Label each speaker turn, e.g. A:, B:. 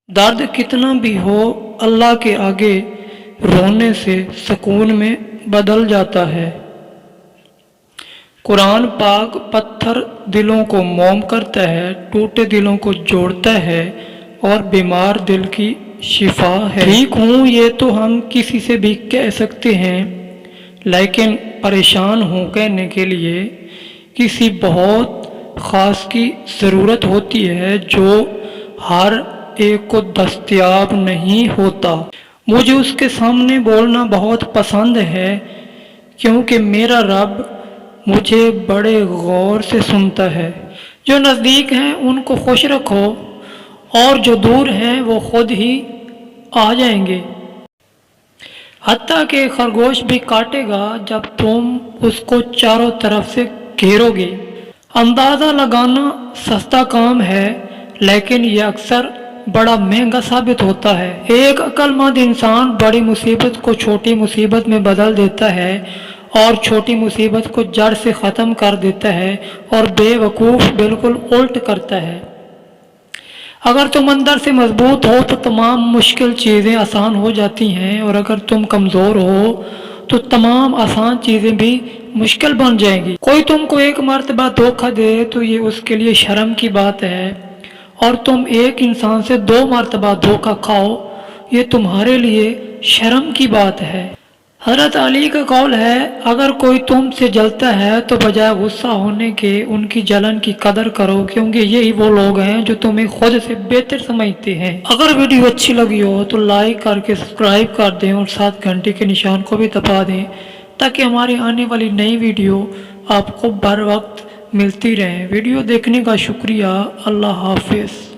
A: درد کتنا بھی ہو اللہ کے آگے رونے سے سکون میں بدل جاتا ہے۔ قرآن پاک پتھر دلوں کو موم کرتا ہے، ٹوٹے دلوں کو جوڑتا ہے اور بیمار دل کی شفا ہے۔ ٹھیک ہوں یہ تو ہم کسی سے بھی کہہ سکتے ہیں، لیکن پریشان ہوں کہنے کے لیے کسی بہت خاص کی ضرورت ہوتی ہے جو ہر ایک کو دستیاب نہیں ہوتا۔ مجھے اس کے سامنے بولنا بہت پسند ہے کیونکہ میرا رب مجھے بڑے غور سے سنتا ہے۔ جو نزدیک ہیں ان کو خوش رکھو اور جو دور ہیں وہ خود ہی آ جائیں گے۔ حتیٰ کہ خرگوش بھی کاٹے گا جب تم اس کو چاروں طرف سے گھیرو گے۔ اندازہ لگانا سستا کام ہے لیکن یہ اکثر بڑا مہنگا ثابت ہوتا ہے۔ ایک عقل مند انسان بڑی مصیبت کو چھوٹی مصیبت میں بدل دیتا ہے اور چھوٹی مصیبت کو جڑ سے ختم کر دیتا ہے اور بے وقوف بالکل الٹ کرتا ہے۔ اگر تم اندر سے مضبوط ہو تو تمام مشکل چیزیں آسان ہو جاتی ہیں، اور اگر تم کمزور ہو تو تمام آسان چیزیں بھی مشکل بن جائیں گی۔ کوئی تم کو ایک مرتبہ دھوکہ دے تو یہ اس کے لیے شرم کی بات ہے، اور تم ایک انسان سے 2 مرتبہ دھوکہ کھاؤ یہ تمہارے لیے شرم کی بات ہے۔ حضرت علی کا قول ہے، اگر کوئی تم سے جلتا ہے تو بجائے غصہ ہونے کے ان کی جلن کی قدر کرو، کیونکہ یہی وہ لوگ ہیں جو تمہیں خود سے بہتر سمجھتے ہیں۔ اگر ویڈیو اچھی لگی ہو تو لائک کر کے سبسکرائب کر دیں اور ساتھ گھنٹی کے نشان کو بھی دبا دیں تاکہ ہماری آنے والی نئی ویڈیو آپ کو بر وقت ملتی رہیں۔ ویڈیو دیکھنے کا شکریہ۔ اللہ حافظ۔